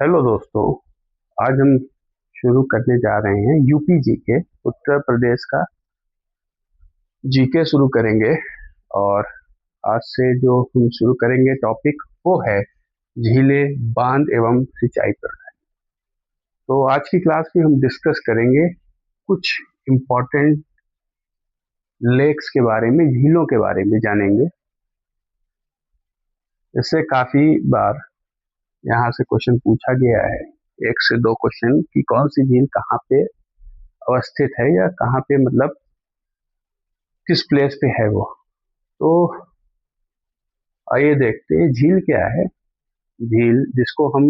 Hello दोस्तों। आज हम शुरू करने जा रहे हैं यूपी जीके, उत्तर प्रदेश का जीके शुरू करेंगे। और आज से जो हम शुरू करेंगे टॉपिक वो है झीलें, बांध एवं सिंचाई प्रणाली। तो आज की क्लास में हम डिस्कस करेंगे कुछ इम्पोर्टेंट लेक्स के बारे में, झीलों के बारे में जानेंगे। इससे काफी बार यहाँ से क्वेश्चन पूछा गया है, एक से दो क्वेश्चन, कि कौन सी झील कहाँ पे अवस्थित है या कहाँ पे, मतलब किस प्लेस पे है वो। तो आइए देखते हैं झील क्या है। झील जिसको हम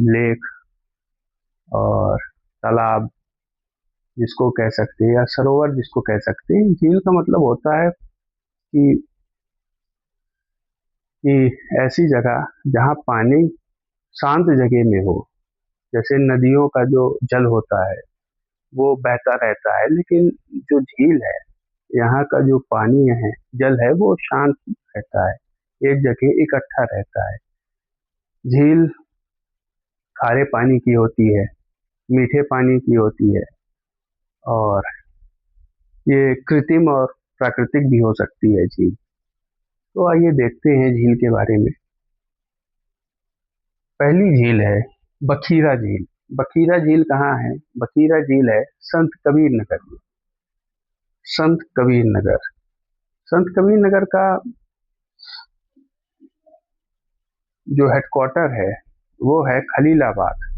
लेक और तालाब जिसको कह सकते हैं या सरोवर जिसको कह सकते हैं, झील का मतलब होता है कि ऐसी जगह जहाँ पानी शांत जगह में हो। जैसे नदियों का जो जल होता है वो बहता रहता है, लेकिन जो झील है, यहाँ का जो पानी है, जल है, वो शांत रहता है, एक जगह इकट्ठा रहता है। झील खारे पानी की होती है, मीठे पानी की होती है, और ये कृत्रिम और प्राकृतिक भी हो सकती है झील। तो आइए देखते हैं झील के बारे में। पहली झील है बखीरा झील। बखीरा झील कहाँ है? बखीरा झील है संत कबीर नगर में। संत कबीर नगर, संत कबीर नगर का जो हेडक्वार्टर है वो है खलीलाबाद।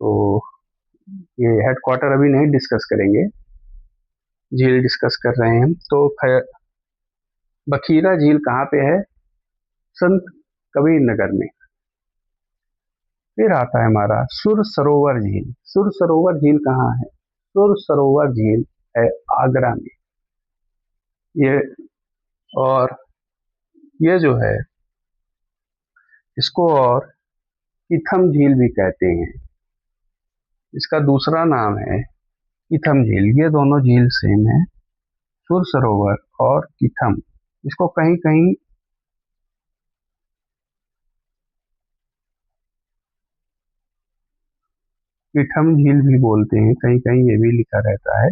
तो ये हेडक्वार्टर अभी नहीं डिस्कस करेंगे, झील डिस्कस कर रहे हैं हम। तो बखीरा झील कहाँ पे है? संत कबीर नगर में। फिर आता है हमारा सुर सरोवर झील। सुर सरोवर झील कहाँ है? सुर सरोवर झील है आगरा में। ये और ये जो है, इसको और इथम झील भी कहते हैं। इसका दूसरा नाम है इथम झील। ये दोनों झील सेम है, सुर सरोवर और इथम। इसको कहीं कहीं इथम झील भी बोलते हैं, कहीं कहीं ये भी लिखा रहता है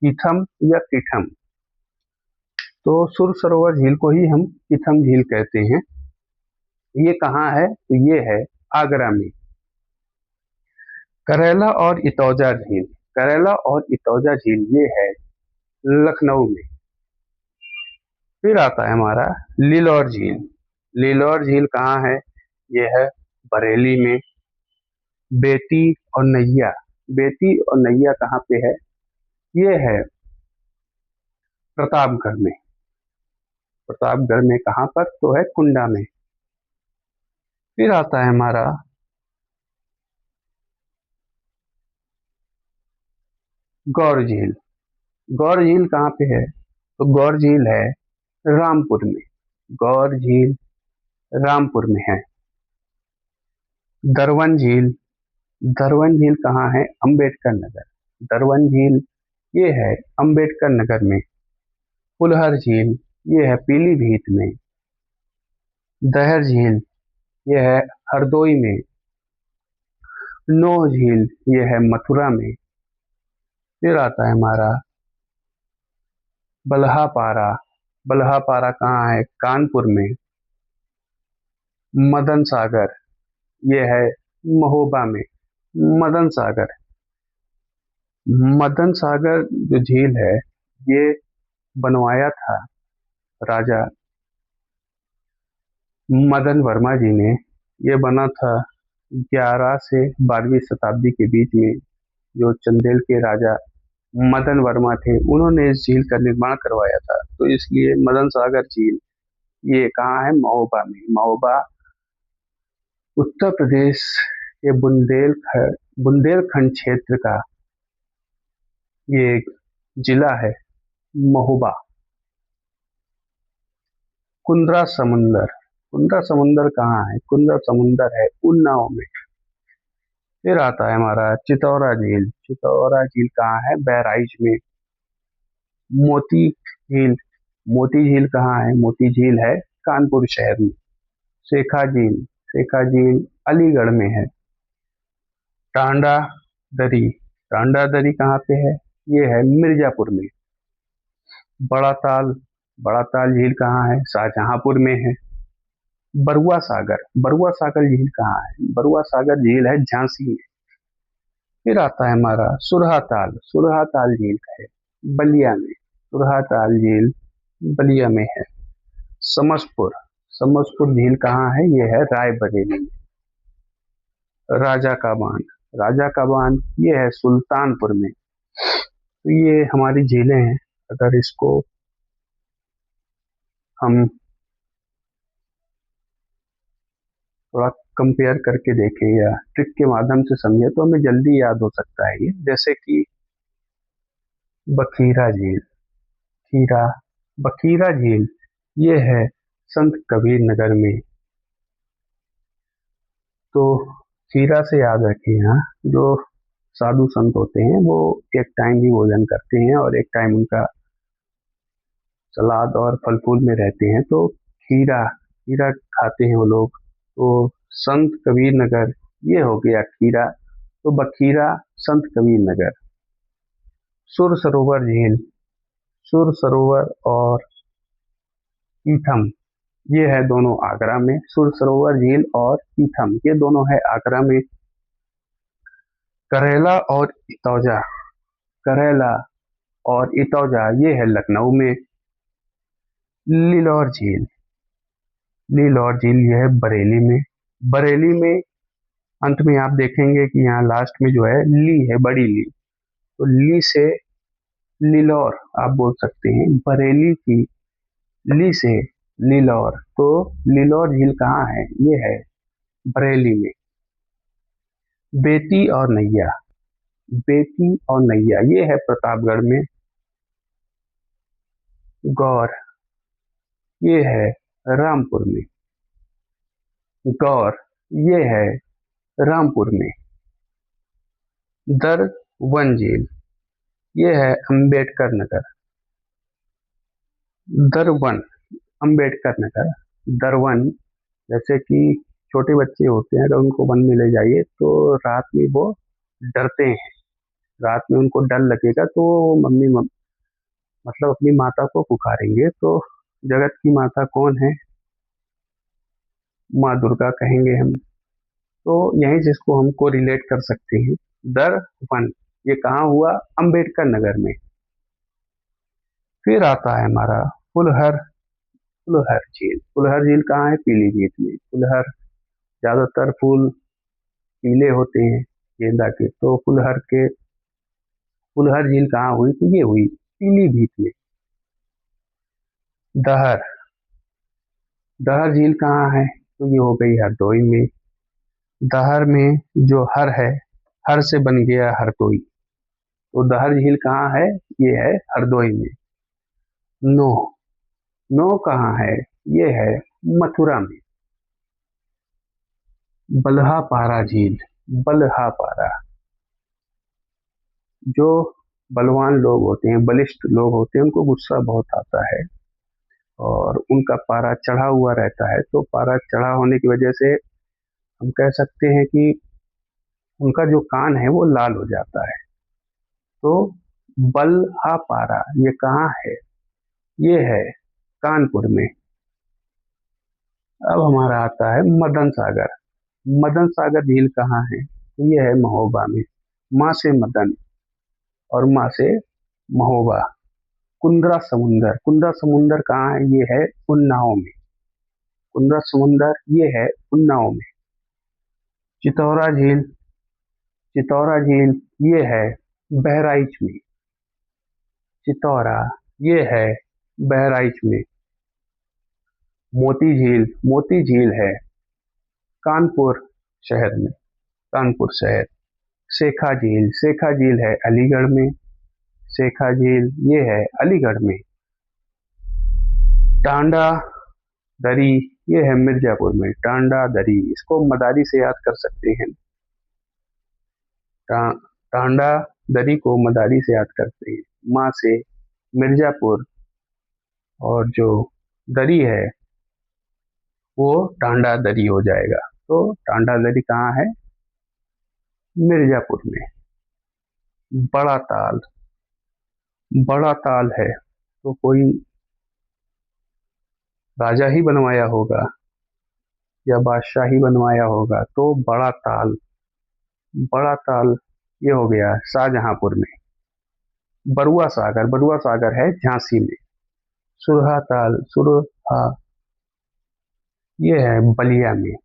इथम या किठम। तो सुर सरोवर झील को ही हम इथम झील कहते हैं। ये कहाँ है? तो ये है आगरा में। करेला और इतौजा झील। करेला और इतौजा झील ये है लखनऊ में। फिर आता है हमारा लिलौर झील। लिलौर झील कहाँ है? ये है बरेली में। बेती और नैया। बेती और नैया कहाँ पे है? ये है प्रतापगढ़ में। प्रतापगढ़ में कहाँ पर? तो है कुंडा में। फिर आता है हमारा गौर झील। गौर झील कहाँ पे है? तो गौर झील है रामपुर में। गौर झील रामपुर में है। दरवन झील। दरवन झील कहाँ है? अंबेडकर नगर। दरवन झील ये है अंबेडकर नगर में। फुलहर झील ये है पीलीभीत में। दहर झील ये है हरदोई में। नोह झील ये है मथुरा में। फिर आता है हमारा बल्हापारा। बल्हापारा कहाँ है? कानपुर में। मदन सागर ये है महोबा में। मदन सागर, मदन सागर जो झील है, ये बनवाया था राजा मदन वर्मा जी ने। ये बना था 11 से 12वीं शताब्दी के बीच में। जो चंदेल के राजा मदन वर्मा थे, उन्होंने इस झील का निर्माण करवाया था। तो इसलिए मदन सागर झील ये कहाँ है? महोबा में। महोबा उत्तर प्रदेश के बुंदेलखंड क्षेत्र का ये एक जिला है, महोबा। कुंद्रा समुंदर। कुंद्रा समुंदर कहाँ है? कुंद्रा समुंदर है उन्नाव में। फिर आता है हमारा चितौरा झील। चितौरा झील कहाँ है? बहराइच में। मोती झील। मोती झील कहाँ है? मोती झील है कानपुर शहर में। शेखा झील। शेखा झील अलीगढ़ में है। टांडा दरी, टांडा दरी कहाँ पे है? ये है मिर्जापुर में। बड़ा ताल, बड़ा ताल झील कहाँ है? शाहजहांपुर में है। बरुआ सागर, बरुआ सागर झील कहाँ है? बरुआ सागर झील है झांसी में। फिर आता है हमारा सुरहा ताल, सुरहा ताल झील है बलिया में। सुरहा ताल झील बलिया में है। समसपुर, समसपुर झील कहाँ है? ये है रायबरेली में। राजा का बांध, राजा का बांध ये है सुल्तानपुर में। तो ये हमारी झीलें हैं। अगर इसको हम थोड़ा कंपेयर करके देखें या ट्रिक के माध्यम से समझे तो हमें जल्दी याद हो सकता है ये। जैसे कि बखीरा झील, खीरा, बखीरा झील ये है संत कबीर नगर में। तो खीरा से याद रखिए, हाँ, जो साधु संत होते हैं वो एक टाइम ही भोजन करते हैं और एक टाइम उनका सलाद और फल फूल में रहते हैं, तो खीरा खीरा खाते हैं वो लोग। तो संत कबीर नगर ये हो गया खीरा, तो बखीरा संत कबीर नगर। सुर सरोवर झील, सुर सरोवर और कीथम ये है दोनों आगरा में। सुर सरोवर झील और कीथम ये दोनों है आगरा में। करेला और इतौजा, करेला और इतौजा ये है लखनऊ में। लिलौर झील, लिलौर झील ये है बरेली में। बरेली में अंत में आप देखेंगे कि यहाँ लास्ट में जो है ली है, बड़ी ली, तो ली से लिलौर आप बोल सकते हैं। बरेली की ली से लिलौर, तो लिलौर झील कहाँ है? ये है बरेली में। बेती और नैया, बेती और नैया ये है प्रतापगढ़ में। गौर ये है रामपुर में। गौर ये है रामपुर में। दर वन झील ये है अंबेडकर नगर। दरवन, अंबेडकर नगर, दरवन। जैसे कि छोटे बच्चे होते हैं, अगर उनको वन में ले जाइए तो रात में वो डरते हैं। रात में उनको डर लगेगा तो मतलब अपनी माता को पुकारेंगे। तो जगत की माता कौन है? माँ दुर्गा कहेंगे हम। तो यहीं से इसको हमको रिलेट कर सकते हैं। दर वन ये कहाँ हुआ? अंबेडकर नगर में। फिर आता है हमारा फुलहर, फुलहर झील। फुलहर झील कहाँ है? पीलीभीत में। फुलहर ज्यादातर फूल पीले होते हैं गेंदा के, तो फुलहर झील कहाँ हुई? तो ये हुई पीलीभीत में। दहर, दहर झील कहाँ है? तो ये हो गई हरदोई में। दहर में जो हर है, हर से बन गया हरदोई, तो दहर झील कहाँ है? ये है हरदोई में। नो, नो कहाँ है? ये है मथुरा में। बल्हापारा झील, बल्हापारा, जो बलवान लोग होते हैं, बलिष्ठ लोग होते हैं, उनको गुस्सा बहुत आता है और उनका पारा चढ़ा हुआ रहता है। तो पारा चढ़ा होने की वजह से हम कह सकते हैं कि उनका जो कान है वो लाल हो जाता है। तो बल्हापारा ये कहाँ है? ये है कानपुर में। अब हमारा आता है मदन सागर। मदन सागर झील कहाँ है? तो ये है महोबा में। माँ से मदन और माँ से महोबा। कुंद्रा समुंदर, कुंद्रा समुंदर कहाँ है? ये है उन्नाव में। कुंद्रा समुंदर ये है उन्नाव में। चितौरा झील, चितौरा झील ये है बहराइच में। चितौरा ये है बहराइच में। मोती झील, मोती झील है कानपुर शहर में, कानपुर शहर। शेखा झील, शेखा झील है अलीगढ़ में। शेखा झील ये है अलीगढ़ में। टांडा दरी ये है मिर्जापुर में। टांडा दरी इसको मदारी से याद कर सकते हैं। टांडा दरी को मदारी से याद करते हैं। माँ से मिर्जापुर और जो दरी है वो टांडा दरी हो जाएगा। तो टांडा दरी कहाँ है? मिर्जापुर में। बड़ा ताल, बड़ा ताल है तो कोई राजा ही बनवाया होगा या बादशाह ही बनवाया होगा, तो बड़ा ताल, बड़ा ताल ये हो गया शाहजहांपुर में। बरुआ सागर है झांसी में। सुरहा ताल, सुरहा ये है बलिया में।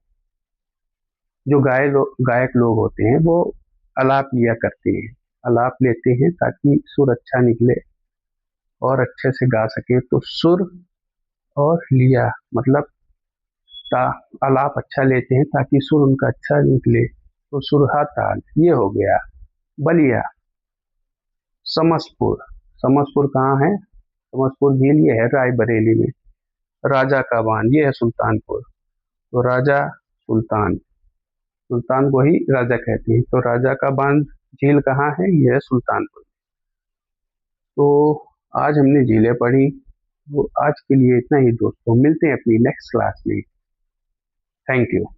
जो गायक लोग होते हैं वो आलाप लिया करते हैं, आलाप लेते हैं ताकि सुर अच्छा निकले और अच्छे से गा सके। तो सुर और लिया मतलब ता आलाप अच्छा लेते हैं ताकि सुर उनका अच्छा निकले, तो सुरहा ताल ये हो गया। बलिया। समसपुर, समसपुर कहाँ है? समसपुर झील ये है रायबरेली में। राजा का बांध ये है सुल्तानपुर। तो राजा सुल्तान, सुल्तान को ही राजा कहते हैं, तो राजा का बांध झील कहाँ है? ये है सुल्तानपुर। तो आज हमने झीलें पढ़ी। तो आज के लिए इतना ही दोस्तों, मिलते हैं अपनी नेक्स्ट क्लास में। Thank you.